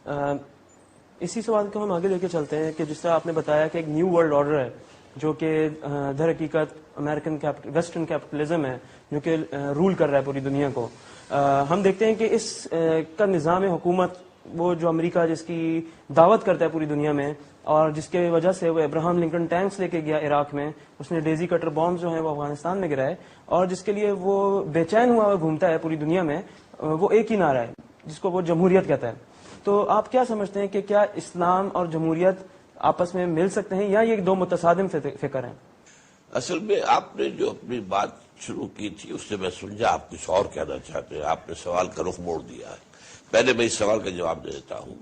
اسی سوال کو ہم آگے لے کے چلتے ہیں کہ جس طرح آپ نے بتایا کہ ایک نیو ورلڈ آرڈر ہے جو کہ در حقیقت امریکن ویسٹرن کیپٹلزم ہے جو کہ رول کر رہا ہے پوری دنیا کو. ہم دیکھتے ہیں کہ اس کا نظام حکومت وہ جو امریکہ جس کی دعوت کرتا ہے پوری دنیا میں اور جس کے وجہ سے وہ ابراہم لنکن ٹینکس لے کے گیا عراق میں, اس نے ڈیزی کٹر بامز جو ہیں وہ افغانستان میں گرائے, اور جس کے لیے وہ بے چین ہوا اور گھومتا ہے پوری دنیا میں, وہ ایک ہی نعرہ ہے جس کو وہ جمہوریت کہتا ہے. تو آپ کیا سمجھتے ہیں کہ کیا اسلام اور جمہوریت آپس میں مل سکتے ہیں یا یہ دو متصادم فکر ہیں؟ اصل میں آپ نے جو اپنی بات شروع کی تھی اس سے میں سمجھا آپ کچھ اور کہنا چاہتے ہیں. آپ نے سوال کا رخ موڑ دیا ہے. پہلے میں اس سوال کا جواب دیتا ہوں.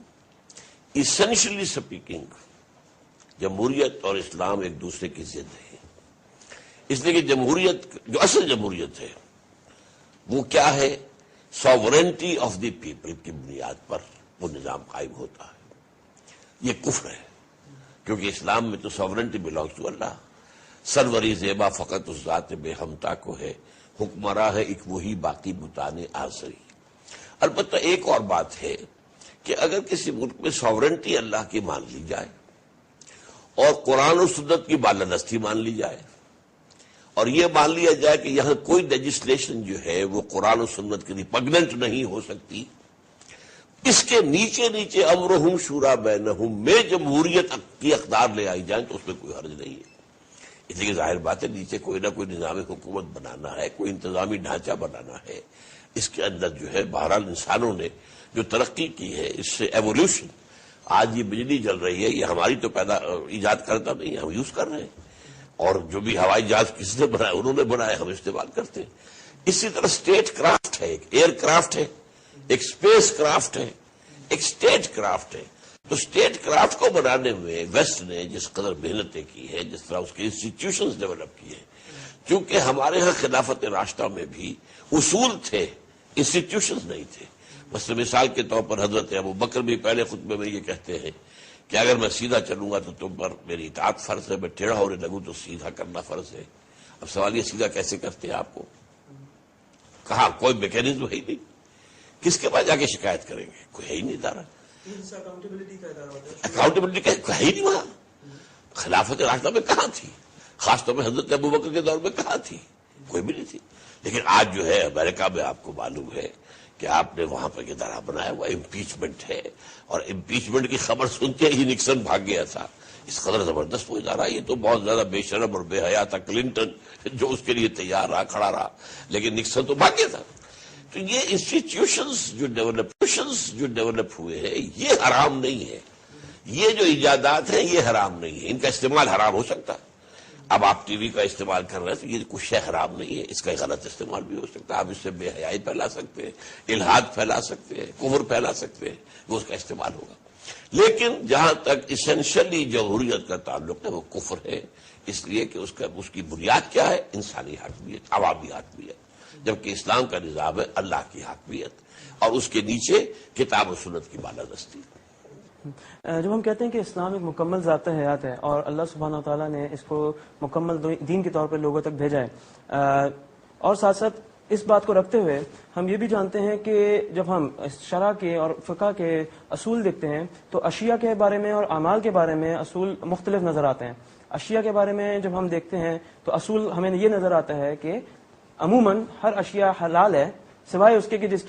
ایسنشلی سپیکنگ جمہوریت اور اسلام ایک دوسرے کی ضد ہے, اس لیے کہ جمہوریت جو اصل جمہوریت ہے وہ کیا ہے, ساورنٹی آف دی پیپل کی بنیاد پر وہ نظام قائم ہوتا ہے. یہ کفر ہے کیونکہ اسلام میں تو ساورنٹی بلانگس ٹو اللہ. سروری زیبا فقط اس ذات بے ہمتا کو ہے, حکمراں ہے ایک وہی باقی بتانے آسری. البتہ ایک اور بات ہے کہ اگر کسی ملک میں ساورنٹی اللہ کی مان لی جائے اور قرآن و سنت کی بالادستی مان لی جائے اور یہ مان لیا جائے کہ یہاں کوئی لیجسلیشن جو ہے وہ قرآن و سنت کے ریپگننٹ نہیں ہو سکتی, اس کے نیچے نیچے امرہم شورا بینہم میں جمہوریت کی اقدار لے آئی جائیں تو اس میں کوئی حرج نہیں ہے. اس لیے ظاہر بات ہے نیچے کوئی نہ کوئی نظام حکومت بنانا ہے, کوئی انتظامی ڈھانچہ بنانا ہے. اس کے اندر جو ہے بہرحال انسانوں نے جو ترقی کی ہے اس سے ایولیوشن, آج یہ بجلی جل رہی ہے یہ ہماری تو ایجاد کرتا نہیں, ہم یوز کر رہے ہیں. اور جو بھی ہوائی جہاز کس نے بنایا انہوں نے بنایا, ہم استعمال کرتے ہیں. اسی طرح اسٹیٹ کرافٹ ہے, ایک ایئر کرافٹ ہے, ایک اسپیس کرافٹ ہے, ایک اسٹیٹ کرافٹ ہے. تو اسٹیٹ کرافٹ کو بنانے میں ویسٹ نے جس قدر محنتیں کی ہے, جس طرح اس کے انسٹیٹیوشنز ڈیولپ کیے ہیں, چونکہ ہمارے ہاں خلافت راشدہ میں بھی اصول تھے, انسٹیٹیوشنز نہیں تھے. مثال کے طور پر حضرت ابو بکر بھی پہلے خطبے میں یہ کہتے ہیں کہ اگر میں سیدھا چلوں گا تو تم پر میری اطاعت فرض ہے, میں ٹیڑھا ہونے لگوں تو سیدھا کرنا فرض ہے. اب سوال یہ سیدھا کیسے کرتے ہیں آپ کو کہا, کوئی میکینزم ہے ہی نہیں, کس کے پاس جا کے شکایت کریں گے, کوئی ہے ہی نہیں ادارہ. اکاؤنٹیبلٹی ہے ہی نہیں وہاں. خلافت راشدہ میں کہاں تھی, خاص طور پہ حضرت ابو بکر کے دور میں کہاں تھی, کوئی بھی نہیں تھی. لیکن آج جو ہے امریکہ میں آپ کو معلوم ہے کہ آپ نے وہاں پر ادارہ بنایا ہوا امپیچمنٹ ہے, اور امپیچمنٹ کی خبر سنتے ہی نکسن بھاگ گیا تھا. اس قدر زبردست وہ ادارہ, یہ تو بہت زیادہ بے شرم اور بے حیا تھا کلنٹن جو اس کے لیے تیار رہا, کھڑا رہا, لیکن نکسن تو بھاگ گیا تھا. تو یہ انسٹیٹیوشنز جو ڈیولپ ہوئے ہیں یہ حرام نہیں ہے, یہ جو ایجادات ہیں یہ حرام نہیں ہے, ان کا استعمال حرام ہو سکتا ہے. اب آپ ٹی وی کا استعمال کر رہے ہیں تو یہ کچھ شے حرام نہیں ہے, اس کا غلط استعمال بھی ہو سکتا ہے. آپ اس سے بے حیائی پھیلا سکتے ہیں, الحاد پھیلا سکتے ہیں, کفر پھیلا سکتے ہیں, وہ اس کا استعمال ہوگا. لیکن جہاں تک ایسنشلی جمہوریت کا تعلق ہے وہ کفر ہے, اس لیے کہ اس کی بنیاد کیا ہے, انسانی حاکمیت, عوامی حاکمیت, جبکہ اسلام کا نظام ہے اللہ کی حاکمیت اور اس کے نیچے کتاب و سنت کی بالادستی. جب ہم کہتے ہیں کہ اسلام ایک مکمل ذات حیات ہے اور اللہ سبحانہ وتعالیٰ نے اس کو مکمل دین کے طور پر لوگوں تک بھیجا ہے, اور ساتھ ساتھ اس بات کو رکھتے ہوئے ہم یہ بھی جانتے ہیں کہ جب ہم شرع کے اور فقہ کے اصول دیکھتے ہیں تو اشیاء کے بارے میں اور اعمال کے بارے میں اصول مختلف نظر آتے ہیں. اشیاء کے بارے میں جب ہم دیکھتے ہیں تو اصول ہمیں یہ نظر آتا ہے کہ عموماً ہر اشیاء حلال ہے سوائے اس کے کہ جس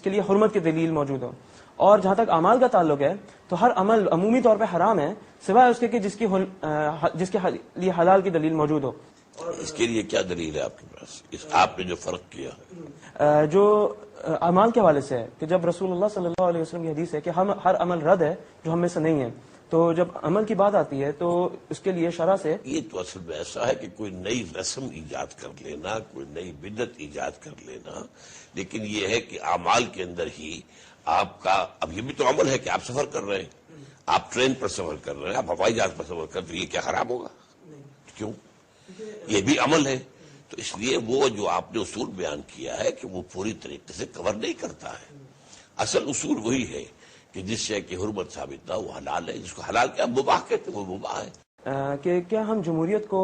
کے لیے حرمت کی دلیل موجود ہو, اور جہاں تک اعمال کا تعلق ہے تو ہر عمل عمومی طور پہ حرام ہے سوائے اس کے کہ جس کے لیے حلال کی دلیل موجود ہو. اس کے لیے کیا دلیل ہے آپ کے پاس, آپ نے جو فرق کیا جو اعمال کے حوالے سے ہے کہ جب رسول اللہ صلی اللہ علیہ وسلم کی حدیث ہے کہ ہر عمل رد ہے جو ہم میں سے نہیں ہے, تو جب عمل کی بات آتی ہے تو اس کے لیے شرع سے یہ تو اصل میں ایسا ہے کہ کوئی نئی رسم ایجاد کر لینا, کوئی نئی بدعت ایجاد کر لینا, لیکن یہ ہے کہ اعمال کے اندر ہی آپ کا, اب یہ بھی تو عمل ہے کہ آپ سفر کر رہے ہیں, آپ ٹرین پر سفر کر رہے ہیں, آپ ہوائی جہاز پر سفر کر رہے ہیں, یہ کیا خراب ہوگا, کیوں, یہ بھی عمل ہے. تو اس لیے وہ جو آپ نے اصول بیان کیا ہے کہ وہ پوری طریقے سے کور نہیں کرتا ہے. اصل اصول وہی ہے کہ جس شے کی حرمت ثابت نہ وہ حلال ہے, جس کو حلال کیا مباح کہتے ہیں وہ مباح ہے. کہ کیا ہم جمہوریت کو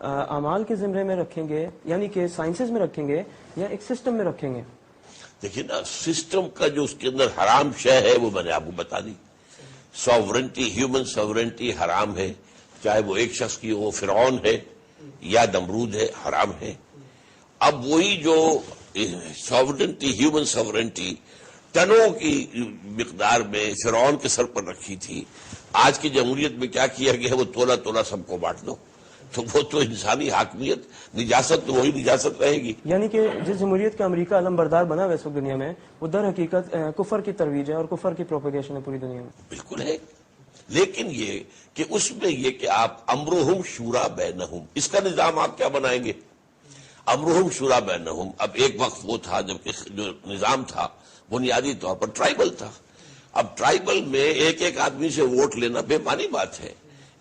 اعمال کے زمرے میں رکھیں گے, یعنی کہ سائنسز میں رکھیں گے, یا ایک سسٹم میں رکھیں گے؟ دیکھیے نا سسٹم کا جو اس کے اندر حرام شے ہے وہ میں نے آپ کو بتا دی. ساورنٹی، ہیومن ساورنٹی حرام ہے، چاہے وہ ایک شخص کی ہو، فرعون ہے یا نمرود ہے، حرام ہے. اب وہی جو ساورنٹی، ہیومن ساورنٹی ٹنوں کی مقدار میں فرعون کے سر پر رکھی تھی، آج کی جمہوریت میں کیا کیا گیا ہے، وہ تولا تولا سب کو بانٹ دو. تو وہ تو انسانی حاکمیت، نجاست تو وہی نجاست رہے گی. یعنی کہ جس جمہوریت کا امریکہ علم بردار بنا ہوا ہے اس وقت دنیا میں، وہ در حقیقت کفر کی ترویج ہے اور کفر کی پروپیگیشن ہے پوری دنیا میں. بالکل ہے، لیکن یہ کہ اس میں یہ کہ آپ امرہم شورا بینہم، اس کا نظام آپ کیا بنائیں گے؟ امرہم شورا بینہم. اب ایک وقت وہ تھا جب جو نظام تھا بنیادی طور پر ٹرائبل تھا. اب ٹرائبل میں ایک ایک آدمی سے ووٹ لینا بے معنی بات ہے،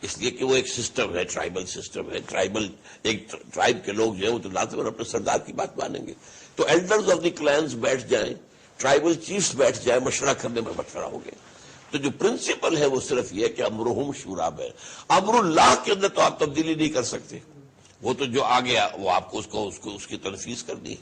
اس لیے کہ وہ ایک سسٹم ہے، ٹرائبل سسٹم ہے. ٹرائبل ایک ٹرائب کے لوگ جو ہیں وہ تو لازماً اپنے سردار کی بات مانیں گے. تو ایلڈرز آف دی کلینز بیٹھ جائیں، ٹرائبل چیفز بیٹھ جائیں، مشورہ کرنے میں مشورہ ہو گیا. تو جو پرنسپل ہے وہ صرف یہ کہ امرہم شورا بین. امر اللہ کے اندر تو آپ تبدیلی نہیں کر سکتے، وہ تو جو آ گیا وہ آپ کو اس کی تنفیذ کرنی ہے.